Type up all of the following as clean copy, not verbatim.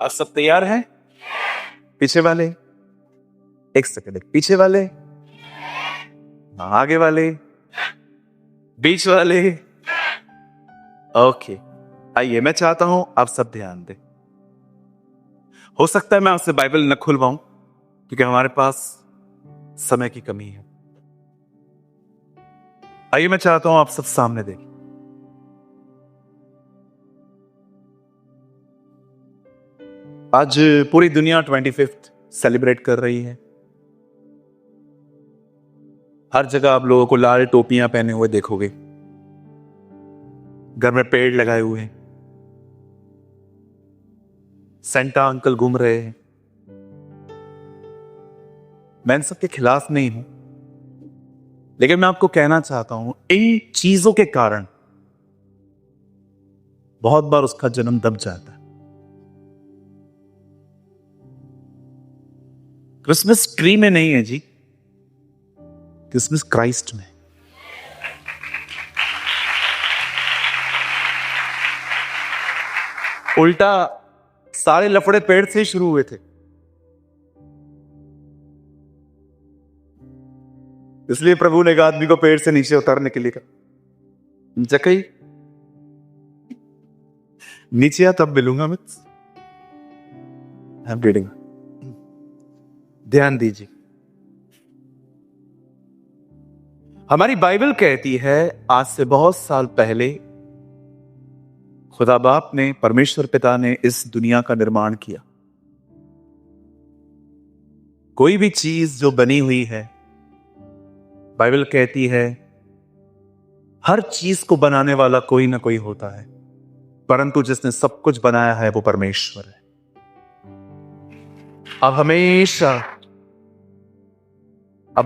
आप सब तैयार हैं? पीछे वाले एक सेकंड, पीछे वाले, आगे वाले, बीच वाले। ओके, आइए, मैं चाहता हूं आप सब ध्यान दें। हो सकता है मैं आपसे बाइबल न खुलवाऊं क्योंकि हमारे पास समय की कमी है। आइए, मैं चाहता हूं आप सब सामने देखें। आज पूरी दुनिया 25th सेलिब्रेट कर रही है। हर जगह आप लोगों को लाल टोपियां पहने हुए देखोगे, घर में पेड़ लगाए हुए हैं, सेंटा अंकल घूम रहे हैं। मैं इन सब के खिलाफ नहीं हूं, लेकिन मैं आपको कहना चाहता हूं, इन चीजों के कारण बहुत बार उसका जन्म दब जाता है। क्रिसमस ट्री में नहीं है जी, क्रिसमस क्राइस्ट में। उल्टा सारे लफड़े पेड़ से ही शुरू हुए थे, इसलिए प्रभु ने एक आदमी को पेड़ से नीचे उतारने के लिए कहा, जकई नीचे आ तब मिलूंगा मैं। आई एम रीडिंग, ध्यान दीजिए। हमारी बाइबल कहती है आज से बहुत साल पहले खुदा बाप ने, परमेश्वर पिता ने इस दुनिया का निर्माण किया। कोई भी चीज जो बनी हुई है, बाइबल कहती है हर चीज को बनाने वाला कोई ना कोई होता है, परंतु जिसने सब कुछ बनाया है वो परमेश्वर है। अब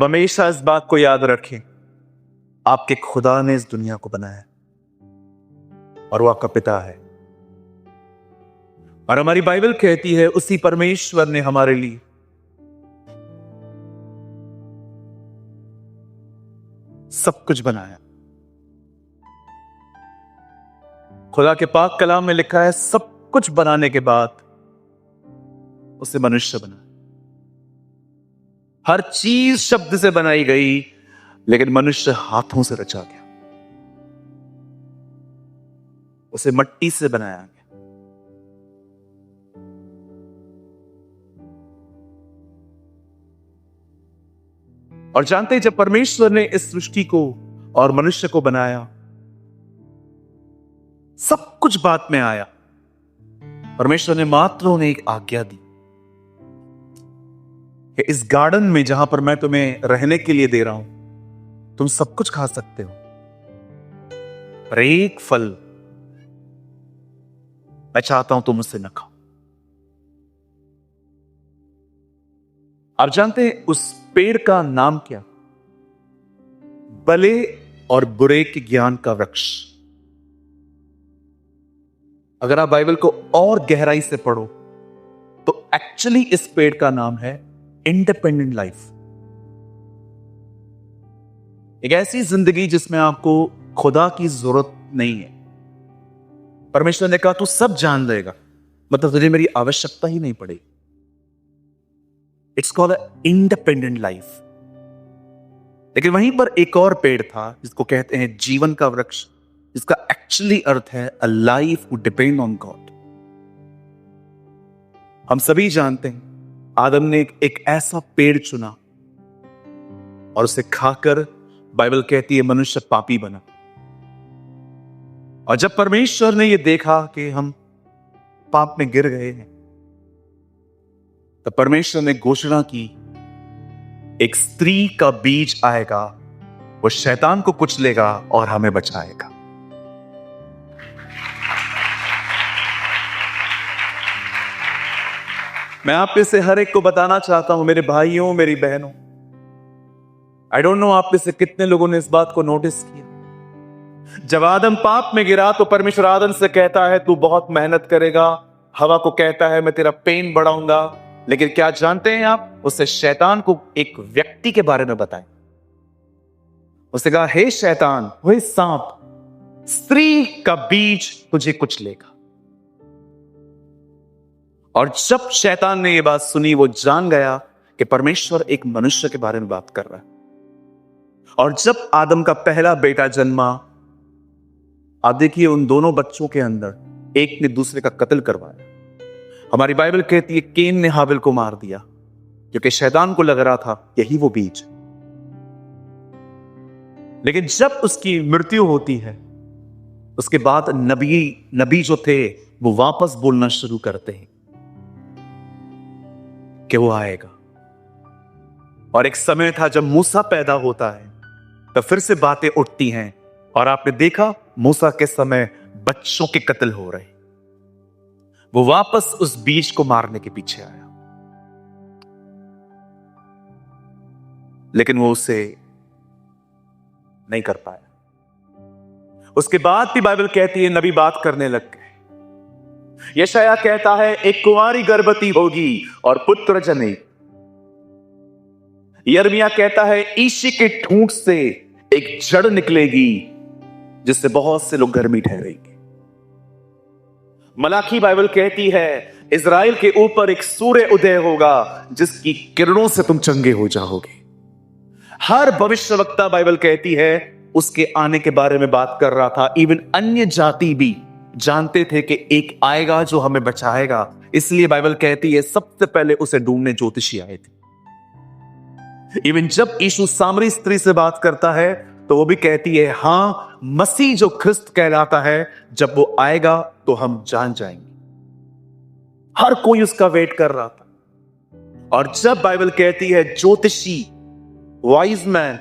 हमेशा इस बात को याद रखें, आपके खुदा ने इस दुनिया को बनाया और वो आपका पिता है। और हमारी बाइबल कहती है उसी परमेश्वर ने हमारे लिए सब कुछ बनाया। खुदा के पाक कलाम में लिखा है, सब कुछ बनाने के बाद उसे मनुष्य बना। हर चीज शब्द से बनाई गई, लेकिन मनुष्य हाथों से रचा गया, उसे मट्टी से बनाया गया। और जानते हैं, जब परमेश्वर ने इस सृष्टि को और मनुष्य को बनाया, सब कुछ बाद में आया। परमेश्वर ने मात्र उन्हें एक आज्ञा दी कि इस गार्डन में जहां पर मैं तुम्हें रहने के लिए दे रहा हूं, तुम सब कुछ खा सकते हो, पर एक फल मैं चाहता हूं तुम उससे न खाओ। आप जानते हैं उस पेड़ का नाम क्या? भले और बुरे के ज्ञान का वृक्ष। अगर आप बाइबल को और गहराई से पढ़ो तो एक्चुअली इस पेड़ का नाम है इंडिपेंडेंट लाइफ। एक ऐसी जिंदगी जिसमें आपको खुदा की जरूरत नहीं है। परमेश्वर ने कहा तू सब जान लेगा, मतलब तुझे मेरी आवश्यकता ही नहीं पड़ेगी। It's called independent life. लेकिन वहीं पर एक और पेड़ था जिसको कहते हैं जीवन का वृक्ष, जिसका एक्चुअली अर्थ है a life who depend on God. हम सभी जानते हैं आदम ने एक ऐसा पेड़ चुना और उसे खाकर बाइबल कहती है मनुष्य पापी बना। और जब परमेश्वर ने यह देखा कि हम पाप में गिर गए हैं, तब परमेश्वर ने घोषणा की एक स्त्री का बीज आएगा, वो शैतान को कुचलेगा और हमें बचाएगा। मैं आप में से हर एक को बताना चाहता हूं, मेरे भाइयों, मेरी बहनों, आई डोंट नो आप में से कितने लोगों ने इस बात को नोटिस किया। जब आदम पाप में गिरा तो परमेश्वर आदम से कहता है तू बहुत मेहनत करेगा, हवा को कहता है मैं तेरा पेन बढ़ाऊंगा। लेकिन क्या जानते हैं आप, उससे शैतान को एक व्यक्ति के बारे में बताएं। उसने कहा हे शैतान, वही सांप, स्त्री का बीज तुझे कुचलेगा। और जब शैतान ने यह बात सुनी, वो जान गया कि परमेश्वर एक मनुष्य के बारे में बात कर रहा है। और जब आदम का पहला बेटा जन्मा, आप देखिए उन दोनों बच्चों के अंदर एक ने दूसरे का कत्ल करवाया। हमारी बाइबल कहती है केन ने हाबिल को मार दिया, क्योंकि शैतान को लग रहा था यही वो बीज। लेकिन जब उसकी मृत्यु होती है, उसके बाद नबी जो थे वो वापस बोलना शुरू करते हैं कि वो आएगा। और एक समय था जब मूसा पैदा होता है, तो फिर से बातें उठती हैं। और आपने देखा मूसा के समय बच्चों के कत्ल हो रहे, वो वापस उस बीज को मारने के पीछे आया, लेकिन वो उसे नहीं कर पाया। उसके बाद भी बाइबल कहती है नबी बात करने लग गए। यशायाह कहता है एक कुंवारी गर्भवती होगी और पुत्र जनेगी। यिर्मयाह कहता है ईशी के ठूंठ से एक जड़ निकलेगी जिससे बहुत से लोग गर्मी ठहरेंगे। मलाकी बाइबल कहती है इज़राइल के ऊपर एक सूर्य उदय होगा जिसकी किरणों से तुम चंगे हो जाओगे। हर भविष्यवक्ता बाइबल कहती है उसके आने के बारे में बात कर रहा था। इवन अन्य जाति भी जानते थे कि एक आएगा जो हमें बचाएगा। इसलिए बाइबल कहती है सबसे पहले उसे ढूंढने ज्योतिषी आए थे। इवन जब यीशु सामरी स्त्री से बात करता है तो वो भी कहती है हां, मसीह जो ख्रिस्त कहलाता है, जब वो आएगा तो हम जान जाएंगे। हर कोई उसका वेट कर रहा था। और जब बाइबल कहती है ज्योतिषी, वाइज मैन,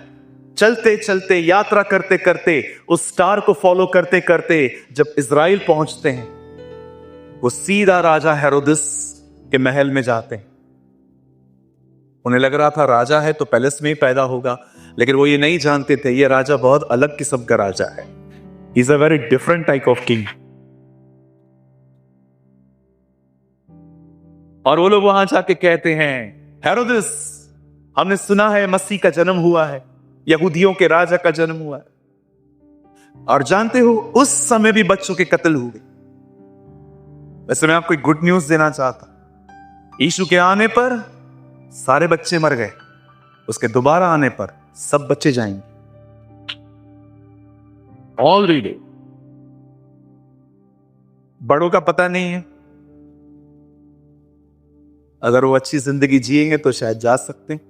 चलते चलते, यात्रा करते करते, उस स्टार को फॉलो करते करते जब इज़राइल पहुंचते हैं, वो सीधा राजा हेरोदिस के महल में जाते हैं। उन्हें लग रहा था राजा है तो पैलेस में ही पैदा होगा, लेकिन वो ये नहीं जानते थे ये राजा बहुत अलग किस्म का राजा है। He is a very different type of king. और वो लोग वहां जाके कहते हैं हेरोदिस, हमने सुना है मसीह का जन्म हुआ है, यहूदियों के राजा का जन्म हुआ है। और जानते हो उस समय भी बच्चों के कत्ल हुए। वैसे मैं आपको एक गुड न्यूज देना चाहता। यीशु के आने पर सारे बच्चे मर गए, उसके दोबारा आने पर सब बच्चे जाएंगे। ऑलरेडी बड़ों का पता नहीं है, अगर वो अच्छी जिंदगी जिएंगे तो शायद जा सकते हैं,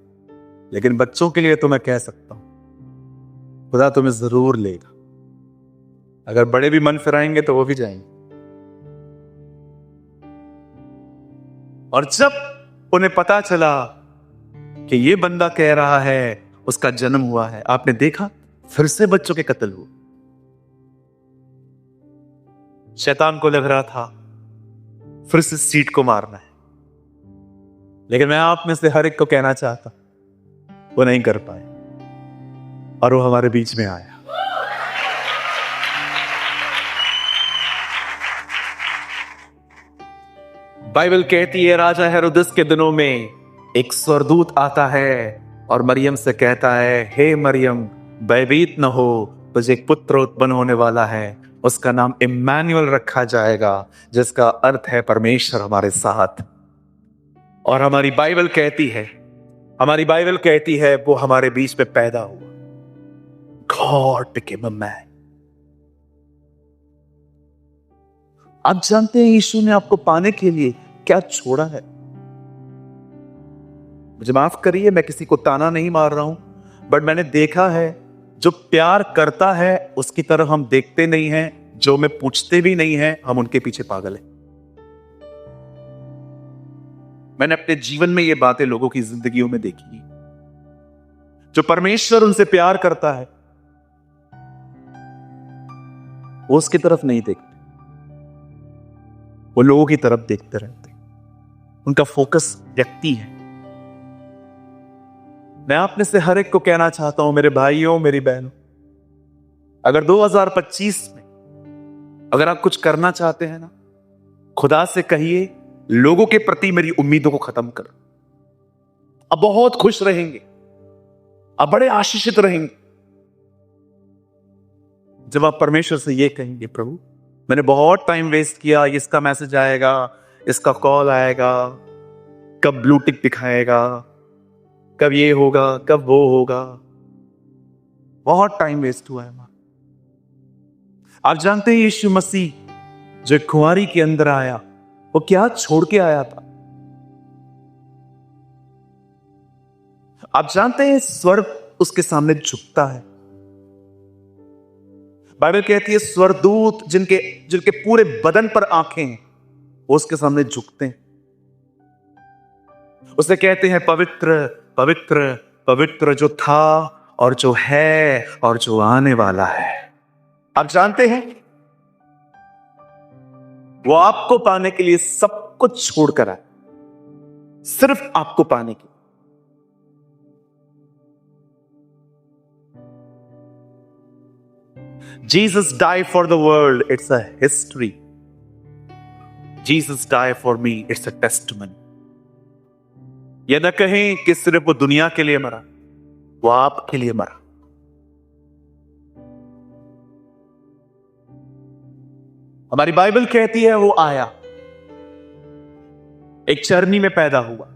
लेकिन बच्चों के लिए तो मैं कह सकता हूं खुदा तुम्हें जरूर लेगा। अगर बड़े भी मन फिराएंगे तो वो भी जाएंगे। और जब उन्हें पता चला कि ये बंदा कह रहा है उसका जन्म हुआ है, आपने देखा फिर से बच्चों के कत्ल हुए। शैतान को लग रहा था फिर से सीट को मारना है, लेकिन मैं आप में से हर एक को कहना चाहता वो नहीं कर पाए और वो हमारे बीच में आया। बाइबल कहती है राजा हेरोदिस के दिनों में एक स्वर्गदूत आता है और मरियम से कहता है हे मरियम, भयभीत न हो, तुझे एक पुत्र उत्पन्न होने वाला है, उसका नाम इम्मानुएल रखा जाएगा, जिसका अर्थ है परमेश्वर हमारे साथ। और हमारी बाइबल कहती है वो हमारे बीच में पैदा हुआ। God became a man। आप जानते हैं यीशु ने आपको पाने के लिए क्या छोड़ा है? मुझे माफ करिए, मैं किसी को ताना नहीं मार रहा हूं, बट मैंने देखा है जो प्यार करता है उसकी तरफ हम देखते नहीं हैं, जो में पूछते भी नहीं हैं, हम उनके पीछे पागल हैं। मैंने अपने जीवन में ये बातें लोगों की जिंदगियों में देखी। जो परमेश्वर उनसे प्यार करता है वो उसकी तरफ नहीं देखते, वो लोगों की तरफ देखते रहते। उनका फोकस व्यक्ति है। मैं आप में से हर एक को कहना चाहता हूं, मेरे भाइयों, मेरी बहनों, अगर 2025 में अगर आप कुछ करना चाहते हैं ना, खुदा से कहिए लोगों के प्रति मेरी उम्मीदों को खत्म कर। अब बहुत खुश रहेंगे, अब बड़े आशीषित रहेंगे जब आप परमेश्वर से ये कहेंगे प्रभु मैंने बहुत टाइम वेस्ट किया, इसका मैसेज आएगा, इसका कॉल आएगा, कब ब्लू टिक दिखाएगा, कब ये होगा, कब वो होगा। बहुत टाइम वेस्ट हुआ है हमारा। आप जानते हैं यीशु मसीह जो एक कुंवारी के अंदर आया, वो क्या छोड़ के आया था? आप जानते हैं स्वर्ग उसके सामने झुकता है। बाइबल कहती है स्वर्गदूत जिनके जिनके पूरे बदन पर आंखें हैं, वो उसके सामने झुकते हैं। उसे कहते हैं पवित्र पवित्र पवित्र, जो था और जो है और जो आने वाला है। आप जानते हैं वो आपको पाने के लिए सब कुछ छोड़कर आए, सिर्फ आपको पाने के लिए। Jesus died for the world, it's a history. Jesus died for me, it's a testimony. यह न कहें कि सिर्फ वो दुनिया के लिए मरा, वो आपके लिए मरा। हमारी बाइबल कहती है वो आया, एक चरनी में पैदा हुआ,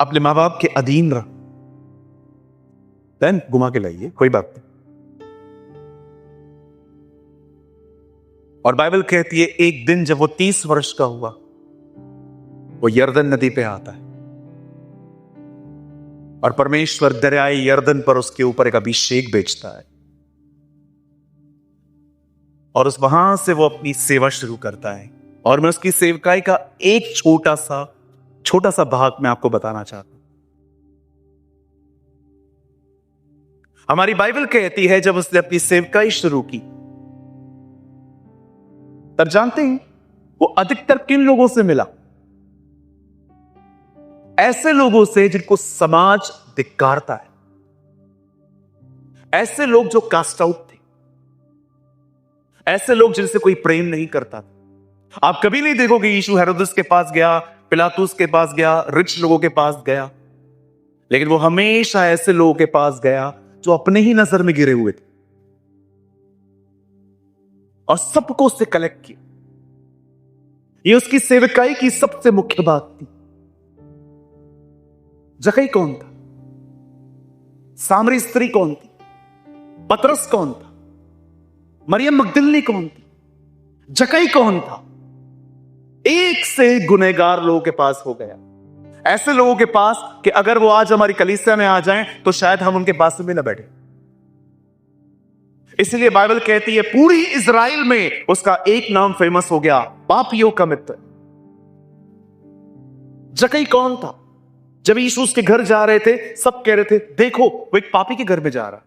अपने मां बाप के अधीन रहा। देन घुमा के लाइए, कोई बात नहीं। और बाइबल कहती है एक दिन जब वो 30 वर्ष का हुआ, वो यरदन नदी पे आता है और परमेश्वर दरियाए यरदन पर उसके ऊपर एक अभिषेक भेजता है, और उस वहां से वो अपनी सेवा शुरू करता है। और मैं उसकी सेवकाई का एक छोटा सा भाग मैं आपको बताना चाहता हूं। हमारी बाइबल कहती है जब उसने अपनी सेवकाई शुरू की, तब जानते हैं वो अधिकतर किन लोगों से मिला? ऐसे लोगों से जिनको समाज धिक्कारता है, ऐसे लोग जो कास्ट आउट थे, ऐसे लोग जिनसे कोई प्रेम नहीं करता था। आप कभी नहीं देखोगे यीशु हेरोदेस के पास गया, पिलातुस के पास गया, रिच लोगों के पास गया, लेकिन वो हमेशा ऐसे लोगों के पास गया जो अपने ही नजर में गिरे हुए थे, और सबको उससे कलेक्ट किया। ये उसकी सेवकाई की सबसे मुख्य बात थी। जकई कौन था? सामरी स्त्री कौन थी? पतरस कौन था? मरियम मगदलिनी कौन थी? जकई कौन था? एक से एक गुनहगार लोगों के पास हो गया, ऐसे लोगों के पास कि अगर वो आज हमारी कलीसिया में आ जाएं तो शायद हम उनके पास में ना बैठे। इसलिए बाइबल कहती है पूरी इजराइल में उसका एक नाम फेमस हो गया, पापियों का मित्र। जकई कौन था? जब यीशु उसके घर जा रहे थे, सब कह रहे थे देखो वो एक पापी के घर में जा रहा।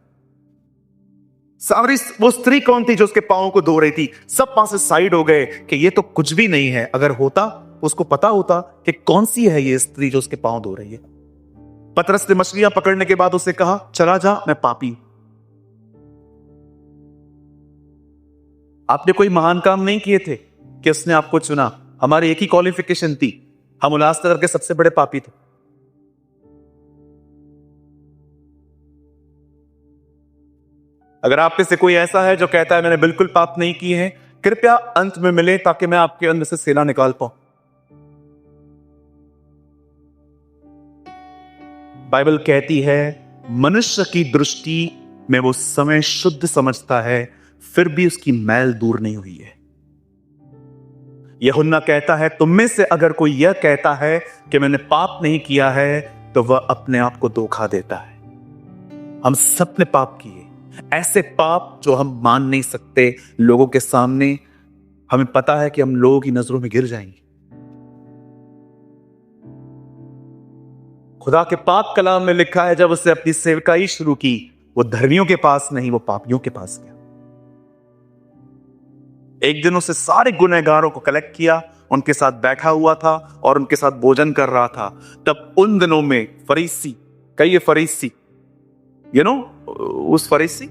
सामरी वो स्त्री कौन थी जो उसके पांवों को धो रही थी? सब पास से साइड हो गए कि ये तो कुछ भी नहीं है। अगर होता, उसको पता होता कि कौन सी है ये स्त्री जो उसके पांव धो रही है। पतरस ने मछलियां पकड़ने के बाद उसे कहा चला जा, मैं पापी हूं। आपने कोई महान काम नहीं किए थे कि उसने आपको चुना। हमारी एक ही क्वालिफिकेशन थी, हम उल्लासनगर के सबसे बड़े पापी थे। अगर आप में से कोई ऐसा है जो कहता है मैंने बिल्कुल पाप नहीं किए हैं, कृपया अंत में मिले ताकि मैं आपके अंदर से सेना निकाल पाऊं। बाइबल कहती है मनुष्य की दृष्टि में वो समय शुद्ध समझता है, फिर भी उसकी मैल दूर नहीं हुई है। यूहन्ना कहता है तुम में से अगर कोई यह कहता है कि मैंने पाप नहीं किया है तो वह अपने आप को धोखा देता है। हम सब ने पाप किए, ऐसे पाप जो हम मान नहीं सकते लोगों के सामने। हमें पता है कि हम लोगों की नजरों में गिर जाएंगे। खुदा के पाक कलाम में लिखा है जब उसने अपनी सेवकाई शुरू की, वो धर्मियों के पास नहीं, वो पापियों के पास गया। एक दिन उसे सारे गुनहगारों को कलेक्ट किया, उनके साथ बैठा हुआ था और उनके साथ भोजन कर रहा था। तब उन दिनों में फरीसी, कहिए फरीसी, उस फरीसी,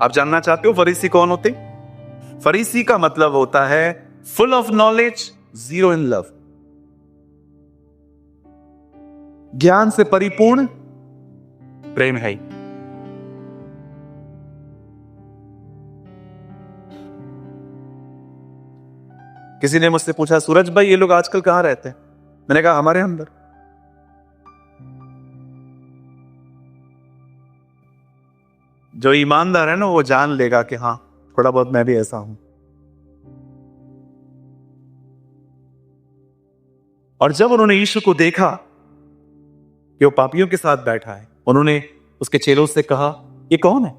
आप जानना चाहते हो फरीसी कौन होते? फरीसी का मतलब होता है full of knowledge, zero in love. ज्ञान से परिपूर्ण, प्रेम है ही। किसी ने मुझसे पूछा, सूरज भाई ये लोग आजकल कहां रहते हैं? मैंने कहा हमारे अंदर। जो ईमानदार है ना वो जान लेगा कि हाँ, थोड़ा बहुत मैं भी ऐसा हूं। और जब उन्होंने यीशु को देखा कि वो पापियों के साथ बैठा है, उन्होंने उसके चेलों से कहा, ये कौन है?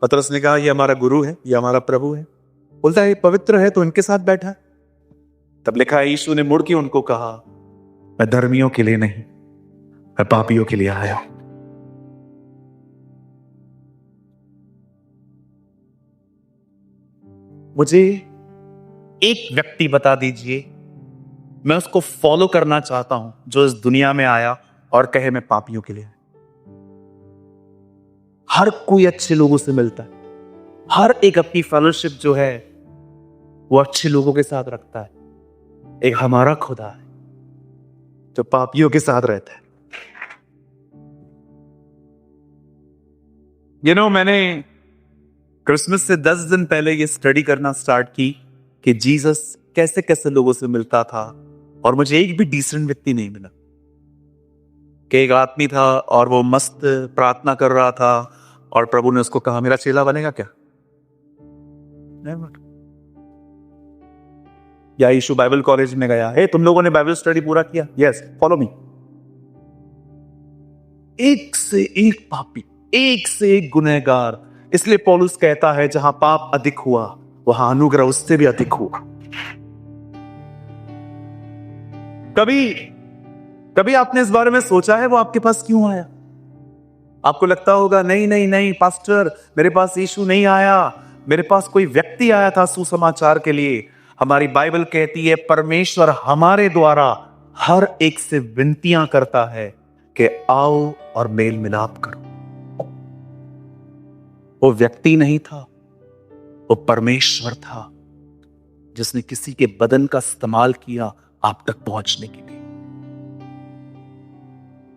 पतरस ने कहा, ये हमारा गुरु है, ये हमारा प्रभु है। बोलता है, ये पवित्र है तो इनके साथ बैठा है। तब लिखा है, यीशु ने मुड़ के उनको कहा, मैं धर्मियों के लिए नहीं, मैं पापियों के लिए आया हूं। मुझे एक व्यक्ति बता दीजिए, मैं उसको फॉलो करना चाहता हूं, जो इस दुनिया में आया और कहे मैं पापियों के लिए आया। हर कोई अच्छे लोगों से मिलता है, हर एक अपनी फेलोशिप जो है वो अच्छे लोगों के साथ रखता है। एक हमारा खुदा है जो पापियों के साथ रहता है। मैंने क्रिसमस से 10 दिन पहले ये स्टडी करना स्टार्ट की कि जीसस कैसे कैसे लोगों से मिलता था, और मुझे एक भी डिसेंट व्यक्ति नहीं मिला। कि एक आदमी था और वो मस्त प्रार्थना कर रहा था और प्रभु ने उसको कहा, मेरा चेला बनेगा क्या? या यीशु बाइबल कॉलेज में गया, हे तुम लोगों ने बाइबल स्टडी पूरा किया? Yes, follow me. एक से एक पापी, एक से एक गुनहगार। इसलिए पौलुस कहता है, जहां पाप अधिक हुआ वहां अनुग्रह उससे भी अधिक हुआ। कभी आपने इस बारे में सोचा है वो आपके पास क्यों आया? आपको लगता होगा, नहीं नहीं नहीं पास्टर, मेरे पास यीशु नहीं आया, मेरे पास कोई व्यक्ति आया था सुसमाचार के लिए। हमारी बाइबल कहती है, परमेश्वर हमारे द्वारा हर एक से विनतियां करता है कि आओ और मेल मिलाप करो। वो व्यक्ति नहीं था, वो परमेश्वर था जिसने किसी के बदन का इस्तेमाल किया आप तक पहुंचने के लिए।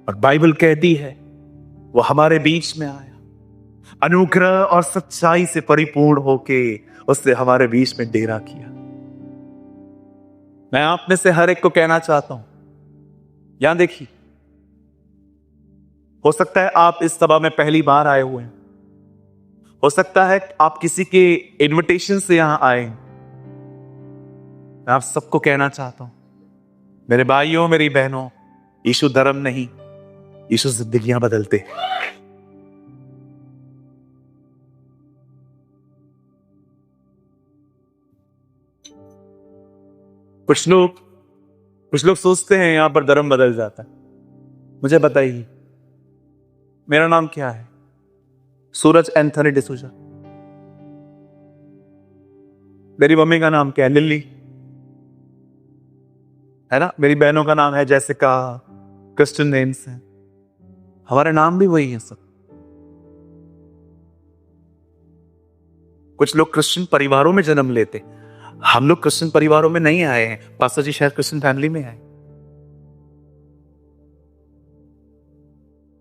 और बाइबल कहती है वो हमारे बीच में आया, अनुग्रह और सच्चाई से परिपूर्ण होके उसने हमारे बीच में डेरा किया। मैं आप में से हर एक को कहना चाहता हूं, यहां देखिए, हो सकता है आप इस सभा में पहली बार आए हुए हैं, हो सकता है आप किसी के इनविटेशन से यहां आए। मैं आप सबको कहना चाहता हूं, मेरे भाइयों, मेरी बहनों, यीशु धर्म नहीं, यीशु जिंदगियां बदलते। कुछ लोग सोचते हैं यहां पर धर्म बदल जाता है। मुझे बताइए, मेरा नाम क्या है? सूरज एंथनी डिसूजा। मेरी मम्मी का नाम क्या है? लिली, है ना? मेरी बहनों का नाम है जैसिका, क्रिश्चियन नेम्स हैं, हमारे नाम भी वही है सब। कुछ लोग क्रिश्चियन परिवारों में जन्म लेते, हम लोग क्रिश्चियन परिवारों में नहीं आए हैं। पास्टर जी शायद क्रिश्चियन फैमिली में आए।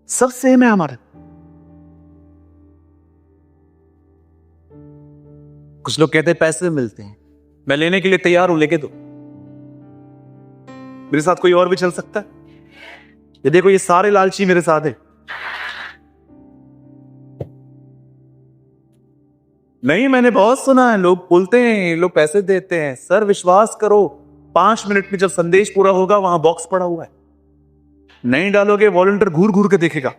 सब सेम है हमारा। कुछ लोग कहते हैं पैसे मिलते हैं, मैं लेने के लिए तैयार हूं, लेके दो। मेरे साथ कोई और भी चल सकता है। ये देखो, ये सारे लालची मेरे साथ है। नहीं, मैंने बहुत सुना है, लोग बोलते हैं लोग पैसे देते हैं। सर विश्वास करो, 5 मिनट में जब संदेश पूरा होगा वहां बॉक्स पड़ा हुआ है, नहीं डालोगे वॉलंटियर घूर घूर के देखेगा।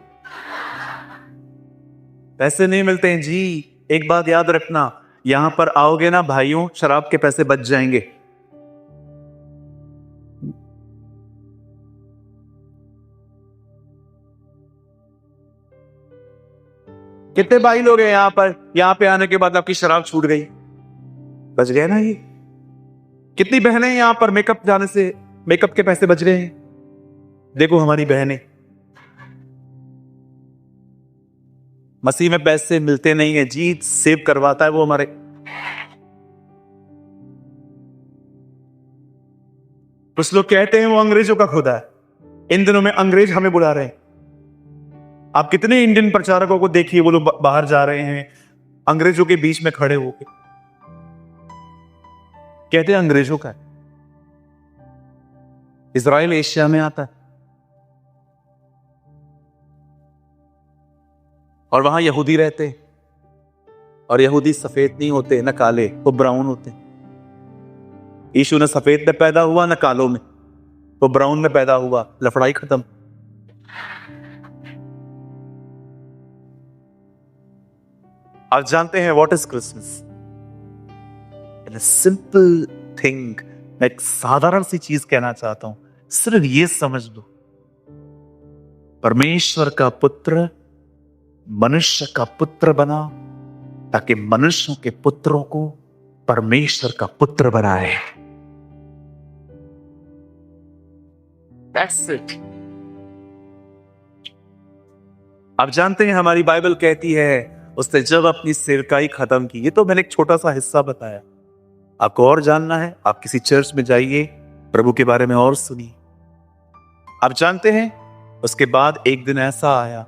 पैसे नहीं मिलते हैं जी। एक बात याद रखना, यहां पर आओगे ना भाइयों, शराब के पैसे बच जाएंगे। कितने भाई लोग हैं यहां पे आने के बाद आपकी शराब छूट गई? बच गए ना ये। कितनी बहनें यहां पर मेकअप जाने से मेकअप के पैसे बच गए हैं? देखो हमारी बहनें। मसीह में पैसे मिलते नहीं है जी, सेव करवाता है वो हमारे। कुछ लोग कहते हैं वो अंग्रेजों का खुदा है। इन दिनों में अंग्रेज हमें बुला रहे हैं। आप कितने इंडियन प्रचारकों को देखिए, वो लोग बाहर जा रहे हैं अंग्रेजों के बीच में खड़े होकर। कहते हैं अंग्रेजों का है। इजराइल एशिया में आता है और वहां यहूदी रहते हैं, और यहूदी सफेद नहीं होते न काले, वो ब्राउन होते हैं। यीशु न सफेद में पैदा हुआ न कालों में, वो ब्राउन में पैदा हुआ। लफड़ाई खत्म। आप जानते हैं what is Christmas? In simple thing, मैं एक साधारण सी चीज कहना चाहता हूं, सिर्फ ये समझ लो, परमेश्वर का पुत्र मनुष्य का पुत्र बना ताकि मनुष्यों के पुत्रों को परमेश्वर का पुत्र बनाए। That's it. आप जानते हैं हमारी बाइबल कहती है उसने जब अपनी सेवकाई खत्म की। ये तो मैंने एक छोटा सा हिस्सा बताया। आपको और जानना है, आप किसी चर्च में जाइए, प्रभु के बारे में और सुनिए। आप जानते हैं उसके बाद एक दिन ऐसा आया,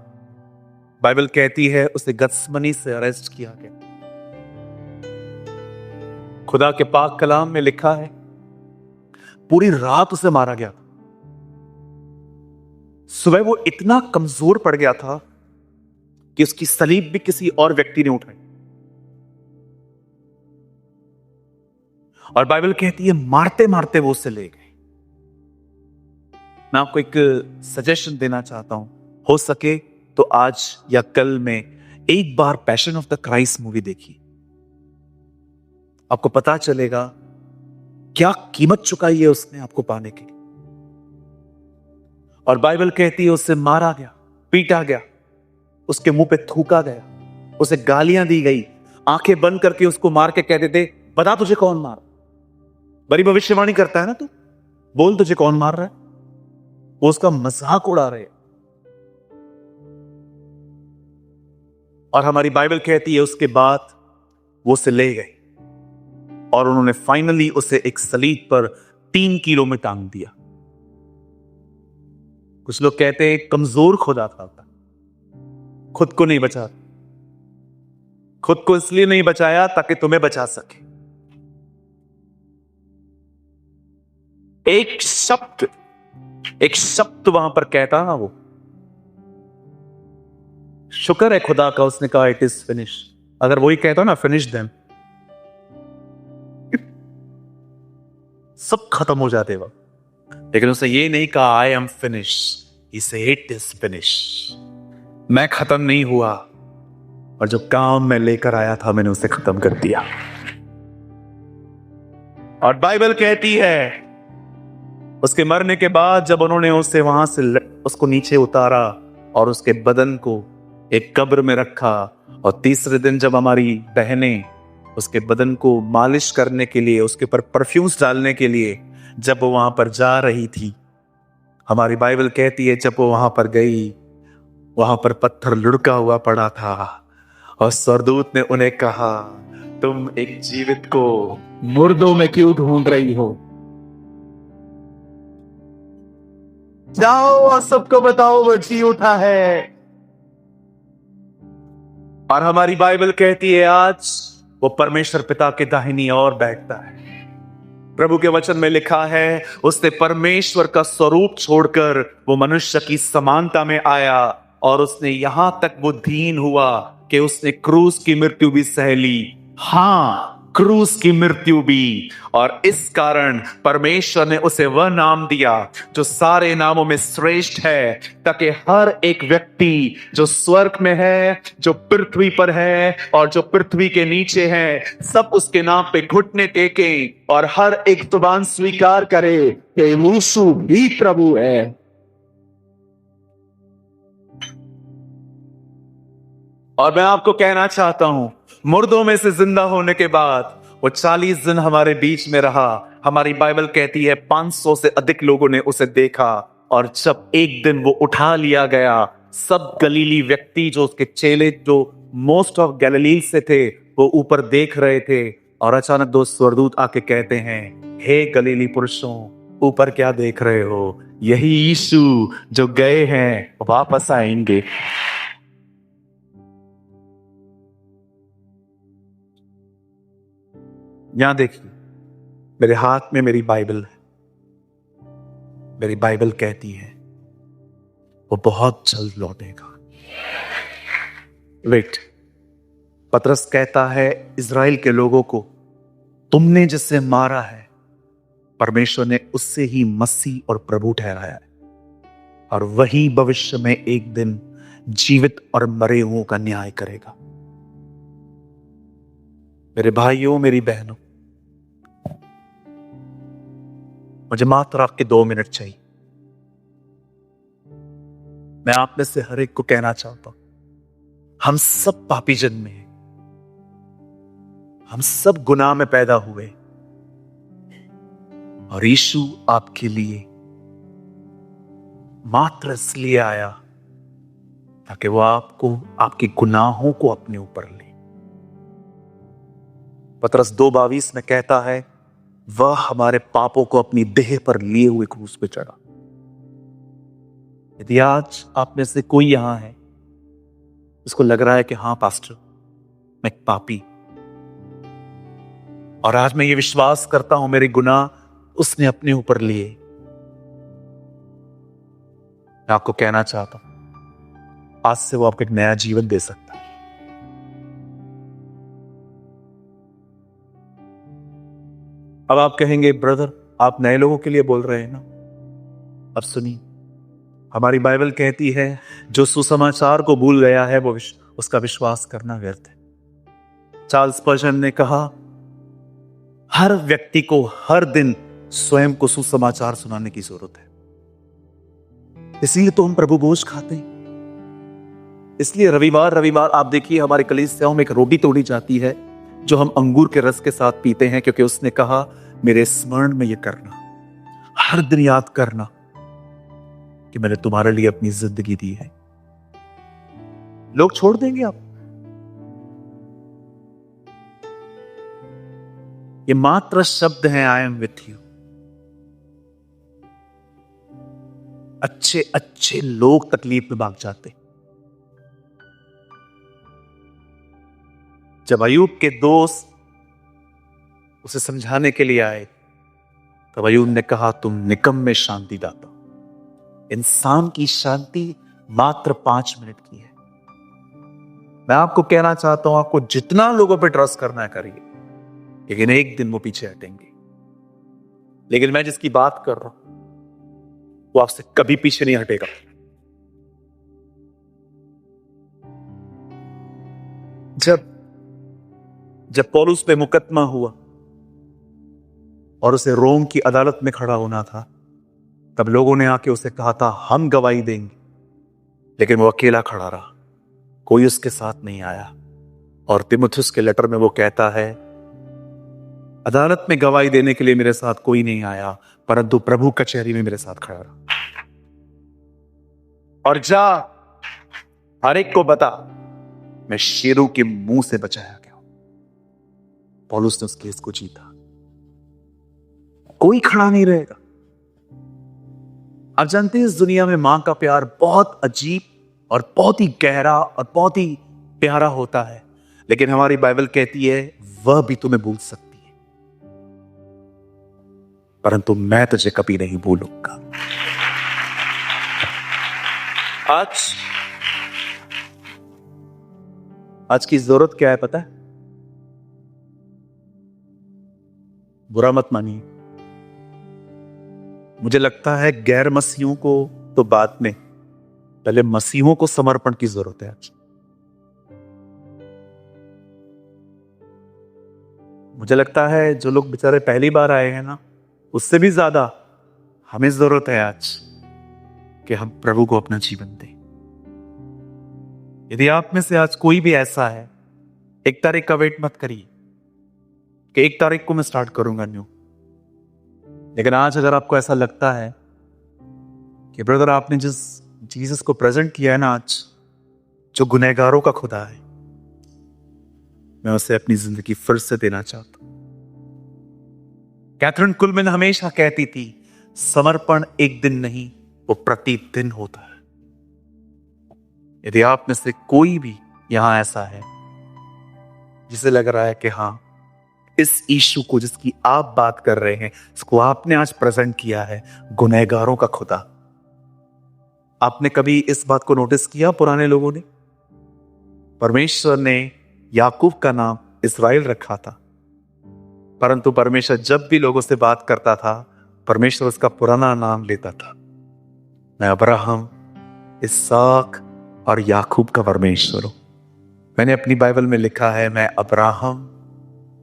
बाइबल कहती है उसे गत्समनी से अरेस्ट किया गया। खुदा के पाक कलाम में लिखा है पूरी रात उसे मारा गया। सुबह वो इतना कमजोर पड़ गया था कि उसकी सलीब भी किसी और व्यक्ति ने उठाई। और बाइबल कहती है मारते मारते वो उसे ले गए। मैं आपको एक सजेशन देना चाहता हूं, हो सके तो आज या कल में एक बार passion of the Christ movie देखिए। आपको पता चलेगा क्या कीमत चुकाई है उसने आपको पाने के लिए। और बाइबल कहती है उसे मारा गया, पीटा गया, उसके मुंह पे थूका गया, उसे गालियां दी गई, आंखें बंद करके उसको मार के कहते थे बता तुझे कौन मार। बड़ी भविष्यवाणी करता है ना तू, बोल तुझे कौन मार रहा है। वो उसका मजाक उड़ा रहे हैं। और हमारी बाइबल कहती है उसके बाद वो उसे ले गए और उन्होंने फाइनली उसे एक सलीब पर 3 किलो में टांग दिया। कुछ लोग कहते हैं कमजोर खुदा था, खुद को नहीं बचा, खुद को इसलिए नहीं बचाया ताकि तुम्हें बचा सके। एक शब्द वहां पर कहता ना, वो शुक्र है खुदा का, उसने कहा इट इज फिनिश। अगर वही कहता ना फिनिश देम, सब खत्म हो जाते वक्त। लेकिन उसने ये नहीं कहा I am finish, he said it is finish. मैं खत्म नहीं हुआ, और जो काम मैं लेकर आया था मैंने उसे खत्म कर दिया। और बाइबल कहती है उसके मरने के बाद जब उन्होंने उसे वहां से उसको नीचे उतारा और उसके बदन को एक कब्र में रखा, और तीसरे दिन जब हमारी बहनें उसके बदन को मालिश करने के लिए, उसके ऊपर परफ्यूम्स डालने के लिए जब वो वहां पर जा रही थी, हमारी बाइबल कहती है जब वो वहां पर गई, वहां पर पत्थर लुढ़का हुआ पड़ा था और स्वर्गदूत ने उन्हें कहा तुम एक जीवित को मुर्दों में क्यों ढूंढ रही हो, जाओ और सबको बताओ वो जी उठा है। और हमारी बाइबल कहती है आज वो परमेश्वर पिता के दाहिनी ओर बैठता है। प्रभु के वचन में लिखा है उसने परमेश्वर का स्वरूप छोड़कर वो मनुष्य की समानता में आया, और उसने यहां तक वो दीन हुआ कि उसने क्रूस की मृत्यु भी सह ली। हां, क्रूस की मृत्यु भी। और इस कारण परमेश्वर ने उसे वह नाम दिया जो सारे नामों में श्रेष्ठ है, ताकि हर एक व्यक्ति जो स्वर्ग में है, जो पृथ्वी पर है और जो पृथ्वी के नीचे है, सब उसके नाम पे घुटने टेके और हर एक जुबान स्वीकार करे कि यीशु भी प्रभु है। और मैं आपको कहना चाहता हूं, मुर्दों में से जिंदा होने के बाद वो 40 दिन हमारे बीच में रहा। हमारी बाइबल कहती है 500 से अधिक लोगों ने उसे देखा, और जब एक दिन वो उठा लिया गया, सब गलीली व्यक्ति जो उसके चेले, जो मोस्ट ऑफ गैलीली से थे, वो ऊपर देख रहे थे। और अचानक दो स्वर्गदूत आके कहते हैं हे गलीली पुरुषों, ऊपर क्या देख रहे हो? यही यीशु जो गए हैं वापस आएंगे। यहां देखिए, मेरे हाथ में मेरी बाइबल है। मेरी बाइबल कहती है वो बहुत जल्द लौटेगा। वेट, पतरस कहता है इजराइल के लोगों को, तुमने जिससे मारा है परमेश्वर ने उससे ही मसीह और प्रभु ठहराया है, और वही भविष्य में एक दिन जीवित और मरे हुओं का न्याय करेगा। मेरे भाइयों, मेरी बहनों, मुझे मात्र आपके 2 मिनट चाहिए। मैं आप में से हर एक को कहना चाहता हूं, हम सब पापी जन्मे हैं, हम सब गुनाह में पैदा हुए, और यीशु आपके लिए मात्र इसलिए आया ताकि वो आपको, आपके गुनाहों को अपने ऊपर ले। पतरस 2:22 में कहता है वह हमारे पापों को अपनी देह पर लिए हुए क्रूस पे चढ़ा। यदि आज आप में से कोई यहां है इसको लग रहा है कि हां पास्टर, मैं एक पापी, और आज मैं ये विश्वास करता हूं मेरे गुनाह उसने अपने ऊपर लिए, मैं आपको कहना चाहता हूं आज से वो आपको एक नया जीवन दे सकता है। अब आप कहेंगे ब्रदर आप नए लोगों के लिए बोल रहे हैं ना। अब सुनिए, हमारी बाइबल कहती है जो सुसमाचार को भूल गया है वो उसका विश्वास करना व्यर्थ है। चार्ल्स स्पर्जन ने कहा हर व्यक्ति को हर दिन स्वयं को सुसमाचार सुनाने की जरूरत है। इसलिए तो हम प्रभु भोज खाते हैं। इसलिए रविवार आप देखिए हमारे कलीसियाओं में एक रोटी तोड़ी जाती है जो हम अंगूर के रस के साथ पीते हैं, क्योंकि उसने कहा मेरे स्मरण में यह करना, हर दिन याद करना कि मैंने तुम्हारे लिए अपनी जिंदगी दी है। लोग छोड़ देंगे आप। ये मात्र शब्द हैं, आई एम विथ यू। अच्छे अच्छे लोग तकलीफ में भाग जाते। जब अय्यूब के दोस्त उसे समझाने के लिए आए तब अय्यूब ने कहा तुम निकम्मे शांति दाता। इंसान की शांति मात्र 5 मिनट की है। मैं आपको कहना चाहता हूं आपको जितना लोगों पर ट्रस्ट करना है करिए, लेकिन एक दिन वो पीछे हटेंगे। लेकिन मैं जिसकी बात कर रहा हूं वो आपसे कभी पीछे नहीं हटेगा। जब पौलुस पे मुकदमा हुआ और उसे रोम की अदालत में खड़ा होना था, तब लोगों ने आके उसे कहा था हम गवाही देंगे, लेकिन वो अकेला खड़ा रहा, कोई उसके साथ नहीं आया। और तीमुथियुस के लेटर में वो कहता है अदालत में गवाही देने के लिए मेरे साथ कोई नहीं आया, परंतु प्रभु कचहरी में मेरे साथ खड़ा रहा। और जा हर एक को बता मैं शेरों के मुंह से बचाया गया। पौलुस ने उस केस को जीता। कोई खड़ा नहीं रहेगा। आप जानते हैं इस दुनिया में मां का प्यार बहुत अजीब और बहुत ही गहरा और बहुत ही प्यारा होता है, लेकिन हमारी बाइबल कहती है वह भी तुम्हें भूल सकती है, परंतु मैं तुझे कभी नहीं भूलूंगा। आज की जरूरत क्या है पता है? बुरा मत मानिए, मुझे लगता है गैर मसीहों को तो बाद में, पहले मसीहों को समर्पण की जरूरत है। आज मुझे लगता है जो लोग बेचारे पहली बार आए हैं ना, उससे भी ज्यादा हमें जरूरत है आज कि हम प्रभु को अपना जीवन दें। यदि आप में से आज कोई भी ऐसा है, 1 तारीख का वेट मत करिए कि 1 तारीख को मैं स्टार्ट करूंगा न्यू। लेकिन आज अगर आपको ऐसा लगता है कि ब्रदर आपने जिस जीसस को प्रेजेंट किया है ना आज, जो गुनहगारों का खुदा है, मैं उसे अपनी जिंदगी फिर से देना चाहता हूं। कैथरीन कुलमैन हमेशा कहती थी समर्पण एक दिन नहीं, वो प्रतिदिन होता है। यदि आप में से कोई भी यहां ऐसा है जिसे लग रहा है कि हां इस यीशु को जिसकी आप बात कर रहे हैं, इसको आपने आज प्रेजेंट किया है, गुनहगारों का खुदा। आपने कभी इस बात को नोटिस किया? पुराने लोगों ने, परमेश्वर ने याकूब का नाम इस्राएल रखा था, परंतु परमेश्वर जब भी लोगों से बात करता था, परमेश्वर उसका पुराना नाम लेता था। मैं अब्राहम, इसहाक और याकूब का परमेश्वर हूं। मैंने अपनी बाइबल में लिखा है, मैं अब्राहम,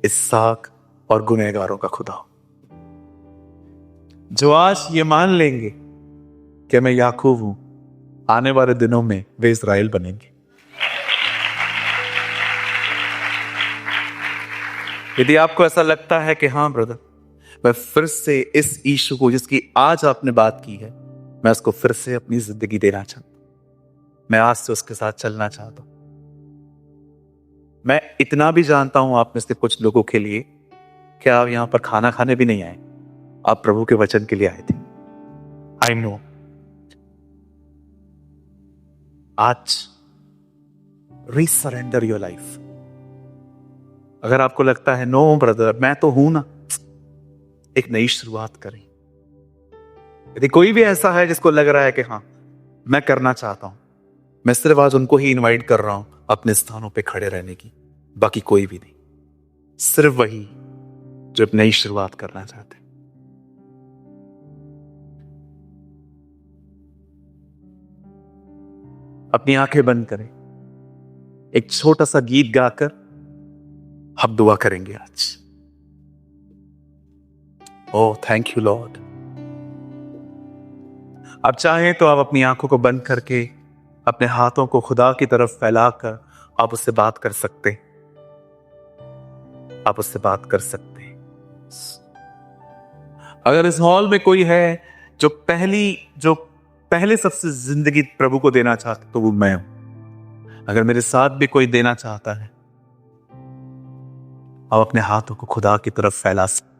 इसहाक और गुनहगारों का खुदा हूं। जो आज ये मान लेंगे कि मैं याकूब हूं, आने वाले दिनों में वे इस्राएल बनेंगे। यदि आपको ऐसा लगता है कि हाँ ब्रदर, मैं फिर से इस यीशु को जिसकी आज आपने बात की है, मैं उसको फिर से अपनी जिंदगी देना चाहता हूं, मैं आज से उसके साथ चलना चाहता हूं। मैं इतना भी जानता हूं आप में से कुछ लोगों के लिए कि आप यहां पर खाना खाने भी नहीं आए, आप प्रभु के वचन के लिए आए थे। I know. आज रीसरेंडर योर लाइफ। अगर आपको लगता है नो ब्रदर मैं तो हूं ना, एक नई शुरुआत करें। यदि कोई भी ऐसा है जिसको लग रहा है कि हाँ मैं करना चाहता हूं, मैं सिर्फ आज उनको ही इनवाइट कर रहा हूं अपने स्थानों पे खड़े रहने की, बाकी कोई भी नहीं, सिर्फ वही जो एक नई शुरुआत करना चाहते हैं। अपनी आंखें बंद करें, एक छोटा सा गीत गाकर हम दुआ करेंगे आज। Oh thank you Lord. आप चाहें तो आप अपनी आंखों को बंद करके अपने हाथों को खुदा की तरफ फैलाकर आप उससे बात कर सकते हैं, आप उससे बात कर सकते हैं। अगर इस हॉल में कोई है जो पहले सबसे जिंदगी प्रभु को देना चाहता, तो वो मैं हूं। अगर मेरे साथ भी कोई देना चाहता है, आप अपने हाथों को खुदा की तरफ फैला सकते।